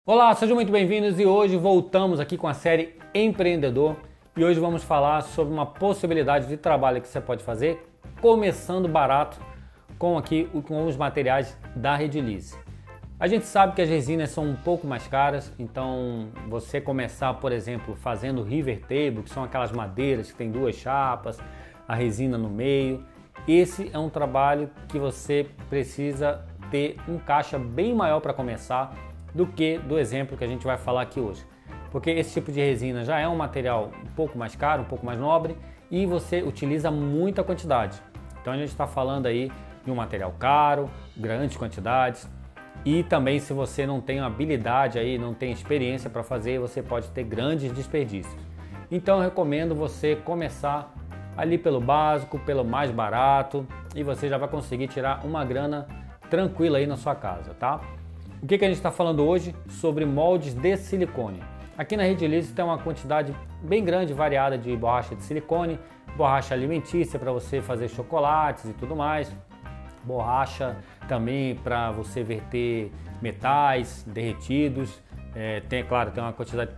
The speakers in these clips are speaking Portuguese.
Olá, sejam muito bem-vindos e hoje voltamos aqui com a série Empreendedor e hoje vamos falar sobre uma possibilidade de trabalho que você pode fazer começando barato com os materiais da Redilize. A gente sabe que as resinas são um pouco mais caras, então você começar, por exemplo, fazendo river table, que são aquelas madeiras que tem duas chapas, a resina no meio, esse é um trabalho que você precisa ter um caixa bem maior para começar do que do exemplo que a gente vai falar aqui hoje. Porque esse tipo de resina já é um material um pouco mais caro, um pouco mais nobre e você utiliza muita quantidade. Então a gente está falando aí de um material caro, grandes quantidades e também se você não tem habilidade aí, não tem experiência para fazer, você pode ter grandes desperdícios. Então eu recomendo você começar ali pelo básico, pelo mais barato e você já vai conseguir tirar uma grana tranquila aí na sua casa, tá? O que a gente está falando hoje? Sobre moldes de silicone. Aqui na Redilize tem uma quantidade bem grande, variada de borracha de silicone, borracha alimentícia para você fazer chocolates e tudo mais, borracha também para você verter metais derretidos, claro,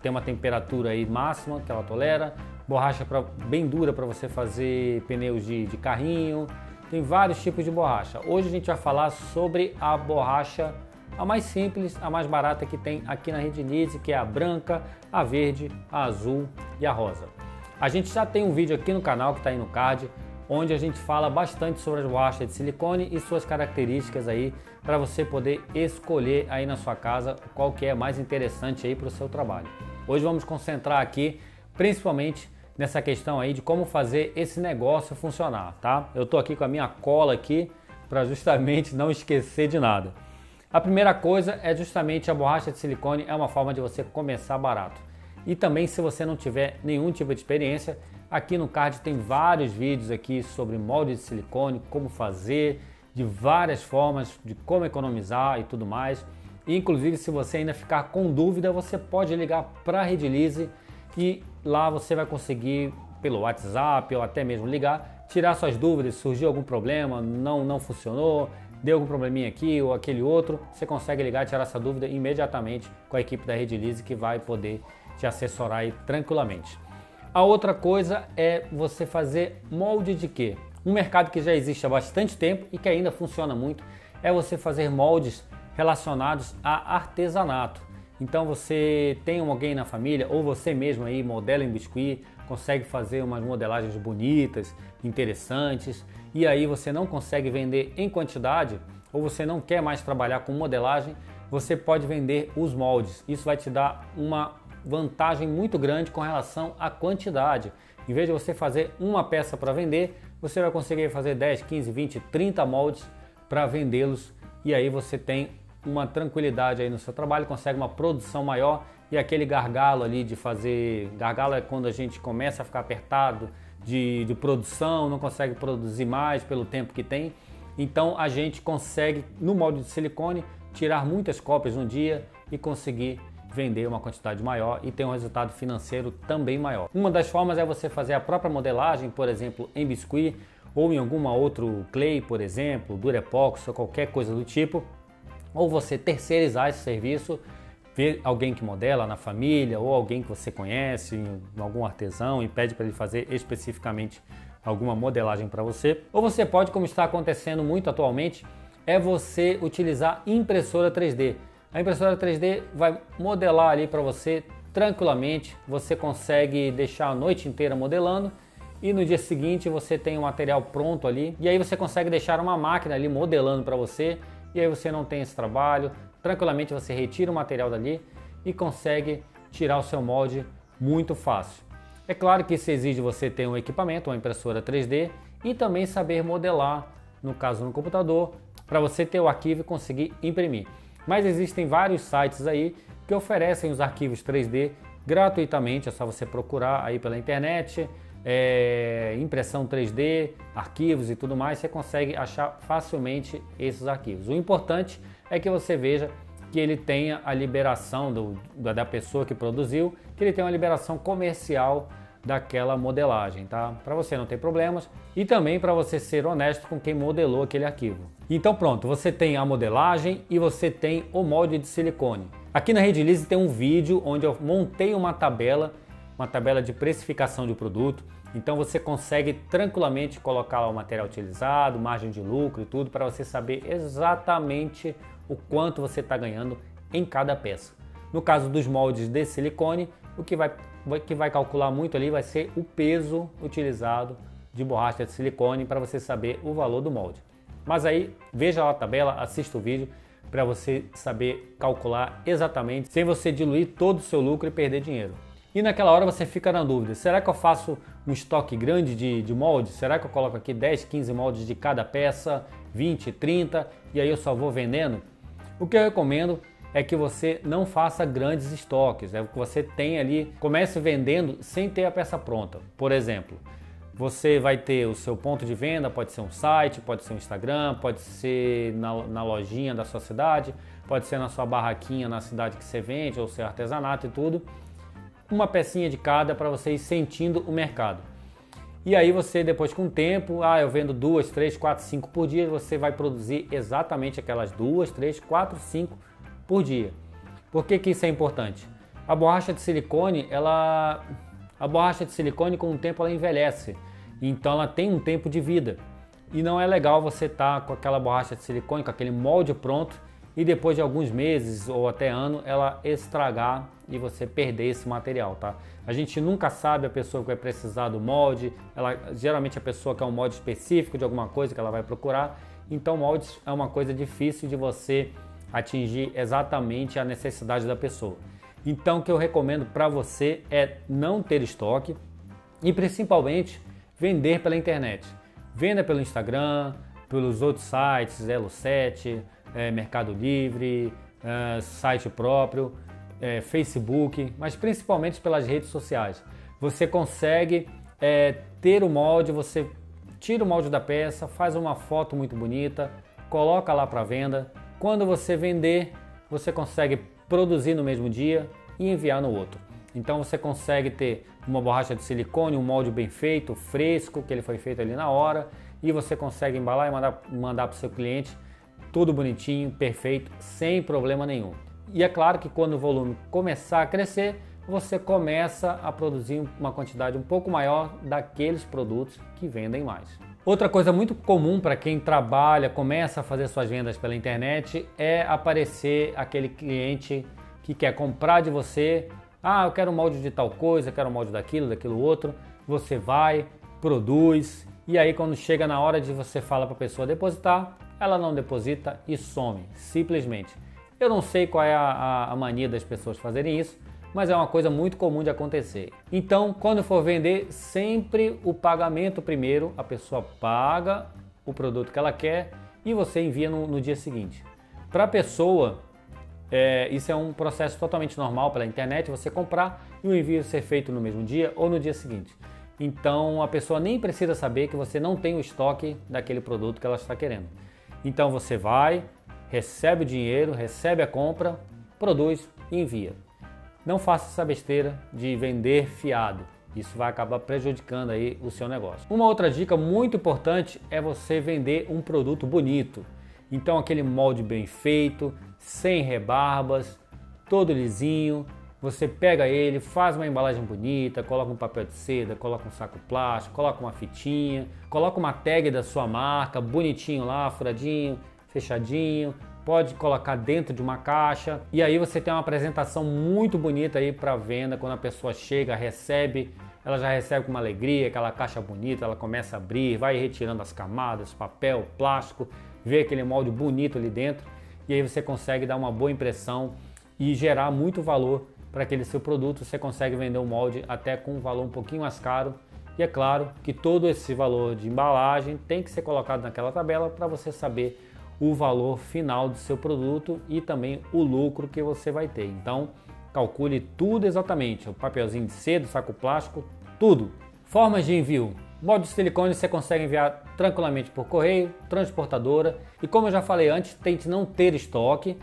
tem uma temperatura aí máxima que ela tolera, borracha bem dura para você fazer pneus de carrinho, tem vários tipos de borracha. Hoje a gente vai falar sobre a borracha a mais simples, a mais barata que tem aqui na Redilize, que é a branca, a verde, a azul e a rosa. A gente já tem um vídeo aqui no canal que está aí no card, onde a gente fala bastante sobre as borrachas de silicone e suas características aí, para você poder escolher aí na sua casa qual que é mais interessante aí para o seu trabalho. Hoje vamos concentrar aqui, principalmente nessa questão aí de como fazer esse negócio funcionar, tá? Eu tô aqui com a minha cola aqui, para justamente não esquecer de nada. A primeira coisa é justamente a borracha de silicone, é uma forma de você começar barato. E também se você não tiver nenhum tipo de experiência, aqui no card tem vários vídeos aqui sobre molde de silicone, como fazer, de várias formas, de como economizar e tudo mais. E, inclusive, se você ainda ficar com dúvida, você pode ligar para a Redilize e lá você vai conseguir, pelo WhatsApp ou até mesmo ligar, tirar suas dúvidas, surgiu algum problema, não funcionou, deu algum probleminha aqui ou aquele outro, você consegue ligar e tirar essa dúvida imediatamente com a equipe da Redilize que vai poder te assessorar aí tranquilamente. A outra coisa é você fazer molde de quê? Um mercado que já existe há bastante tempo e que ainda funciona muito é você fazer moldes relacionados a artesanato. Então você tem alguém na família ou você mesmo aí modela em biscuit, consegue fazer umas modelagens bonitas, interessantes e aí você não consegue vender em quantidade ou você não quer mais trabalhar com modelagem, você pode vender os moldes. Isso vai te dar uma vantagem muito grande com relação à quantidade. Em vez de você fazer uma peça para vender, você vai conseguir fazer 10, 15, 20, 30 moldes para vendê-los e aí você tem uma tranquilidade aí no seu trabalho, consegue uma produção maior e aquele gargalo ali de fazer... Gargalo é quando a gente começa a ficar apertado de produção, não consegue produzir mais pelo tempo que tem. Então a gente consegue, no molde de silicone, tirar muitas cópias no dia e conseguir vender uma quantidade maior e ter um resultado financeiro também maior. Uma das formas é você fazer a própria modelagem, por exemplo, em biscuit ou em alguma outro clay, por exemplo, Durepox ou qualquer coisa do tipo, ou você terceirizar esse serviço, ver alguém que modela na família ou alguém que você conhece, algum artesão e pede para ele fazer especificamente alguma modelagem para você. Ou você pode, como está acontecendo muito atualmente, é você utilizar impressora 3D. A impressora 3D vai modelar ali para você tranquilamente, você consegue deixar a noite inteira modelando e no dia seguinte você tem o material pronto ali e aí você consegue deixar uma máquina ali modelando para você e aí você não tem esse trabalho, tranquilamente você retira o material dali e consegue tirar o seu molde muito fácil. É claro que isso exige você ter um equipamento, uma impressora 3D e também saber modelar, no caso no computador, para você ter o arquivo e conseguir imprimir. Mas existem vários sites aí que oferecem os arquivos 3D gratuitamente, é só você procurar aí pela internet, impressão 3D, arquivos e tudo mais, você consegue achar facilmente esses arquivos. O importante é que você veja que ele tenha a liberação da pessoa que produziu, que ele tenha uma liberação comercial daquela modelagem, tá? Para você não ter problemas e também para você ser honesto com quem modelou aquele arquivo. Então pronto, você tem a modelagem e você tem o molde de silicone. Aqui na Redilize tem um vídeo onde eu montei uma tabela de precificação de produto. Então você consegue tranquilamente colocar lá o material utilizado, margem de lucro e tudo, para você saber exatamente o quanto você está ganhando em cada peça. No caso dos moldes de silicone, o que vai calcular muito ali vai ser o peso utilizado de borracha de silicone para você saber o valor do molde. Mas aí veja lá a tabela, assista o vídeo para você saber calcular exatamente, sem você diluir todo o seu lucro e perder dinheiro. E naquela hora você fica na dúvida, será que eu faço um estoque grande de moldes? Será que eu coloco aqui 10, 15 moldes de cada peça, 20, 30 e aí eu só vou vendendo? O que eu recomendo é que você não faça grandes estoques, é que você tenha ali, comece vendendo sem ter a peça pronta. Por exemplo, você vai ter o seu ponto de venda, pode ser um site, pode ser um Instagram, pode ser na lojinha da sua cidade, pode ser na sua barraquinha na cidade que você vende, ou seu artesanato e tudo. Uma pecinha de cada para você ir sentindo o mercado. E aí você depois com o tempo, eu vendo 2, 3, 4, 5 por dia, você vai produzir exatamente aquelas 2, 3, 4, 5 por dia. Por que isso é importante? A borracha de silicone, com o tempo ela envelhece, então ela tem um tempo de vida. E não é legal você estar com aquela borracha de silicone, com aquele molde pronto, e depois de alguns meses ou até ano ela estragar e você perder esse material, tá? A gente nunca sabe a pessoa que vai precisar do molde, geralmente a pessoa quer um molde específico de alguma coisa que ela vai procurar, então moldes é uma coisa difícil de você atingir exatamente a necessidade da pessoa. Então o que eu recomendo para você é não ter estoque e principalmente vender pela internet. Venda pelo Instagram, pelos outros sites, Elo7, Mercado Livre, site próprio, Facebook, mas principalmente pelas redes sociais. Você consegue ter o molde, você tira o molde da peça, faz uma foto muito bonita, coloca lá para venda. Quando você vender, você consegue produzir no mesmo dia e enviar no outro. Então você consegue ter uma borracha de silicone, um molde bem feito, fresco, que ele foi feito ali na hora, e você consegue embalar e mandar para o seu cliente tudo bonitinho, perfeito, sem problema nenhum. E é claro que quando o volume começar a crescer, você começa a produzir uma quantidade um pouco maior daqueles produtos que vendem mais. Outra coisa muito comum para quem trabalha, começa a fazer suas vendas pela internet, é aparecer aquele cliente que quer comprar de você. Eu quero um molde de tal coisa, quero um molde daquilo outro. Você vai, produz, e aí quando chega na hora de você falar para a pessoa depositar, ela não deposita e some, simplesmente. Eu não sei qual é a mania das pessoas fazerem isso, mas é uma coisa muito comum de acontecer. Então, quando for vender, sempre o pagamento primeiro, a pessoa paga o produto que ela quer e você envia no dia seguinte. Para a pessoa, isso é um processo totalmente normal pela internet, você comprar e o envio ser feito no mesmo dia ou no dia seguinte. Então, a pessoa nem precisa saber que você não tem o estoque daquele produto que ela está querendo. Então você vai, recebe o dinheiro, recebe a compra, produz e envia. Não faça essa besteira de vender fiado. Isso vai acabar prejudicando aí o seu negócio. Uma outra dica muito importante é você vender um produto bonito. Então aquele molde bem feito, sem rebarbas, todo lisinho. Você pega ele, faz uma embalagem bonita, coloca um papel de seda, coloca um saco plástico, coloca uma fitinha, coloca uma tag da sua marca, bonitinho lá, furadinho, fechadinho. Pode colocar dentro de uma caixa e aí você tem uma apresentação muito bonita aí para venda. Quando a pessoa chega, recebe, ela já recebe com uma alegria, aquela caixa bonita, ela começa a abrir, vai retirando as camadas, papel, plástico, vê aquele molde bonito ali dentro e aí você consegue dar uma boa impressão e gerar muito valor para aquele seu produto. Você consegue vender um molde até com um valor um pouquinho mais caro e é claro que todo esse valor de embalagem tem que ser colocado naquela tabela para você saber o valor final do seu produto e também o lucro que você vai ter. Então calcule tudo exatamente, o papelzinho de seda, o saco plástico, tudo. Formas de envio. Molde de silicone você consegue enviar tranquilamente por correio, transportadora e como eu já falei antes, tente não ter estoque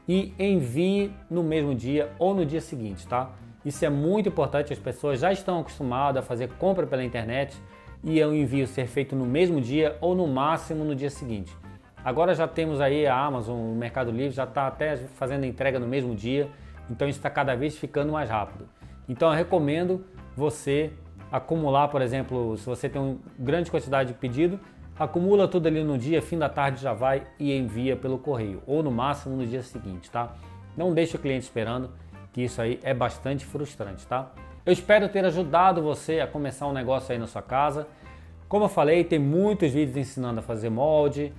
e envie no mesmo dia ou no dia seguinte, tá? Isso é muito importante, as pessoas já estão acostumadas a fazer compra pela internet e o envio ser feito no mesmo dia ou no máximo no dia seguinte. Agora já temos aí a Amazon, o Mercado Livre já está até fazendo entrega no mesmo dia, Então isso está cada vez ficando mais rápido. Então eu recomendo você acumular, por exemplo, se você tem uma grande quantidade de pedido, acumula tudo ali no dia, fim da tarde já vai e envia pelo correio, ou no máximo no dia seguinte, tá? Não deixe o cliente esperando, que isso aí é bastante frustrante, tá? Eu espero ter ajudado você a começar um negócio aí na sua casa. Como eu falei, tem muitos vídeos ensinando a fazer molde,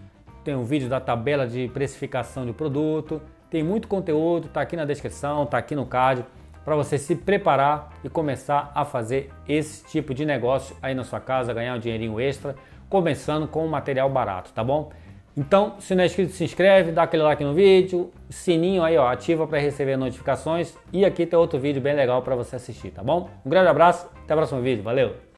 tem um vídeo da tabela de precificação de produto, tem muito conteúdo, tá aqui na descrição, tá aqui no card, para você se preparar e começar a fazer esse tipo de negócio aí na sua casa, ganhar um dinheirinho extra, começando com um material barato, tá bom? Então, se não é inscrito, se inscreve, dá aquele like no vídeo, sininho aí, ó, ativa para receber notificações e aqui tem outro vídeo bem legal para você assistir, tá bom? Um grande abraço, até o próximo vídeo, valeu!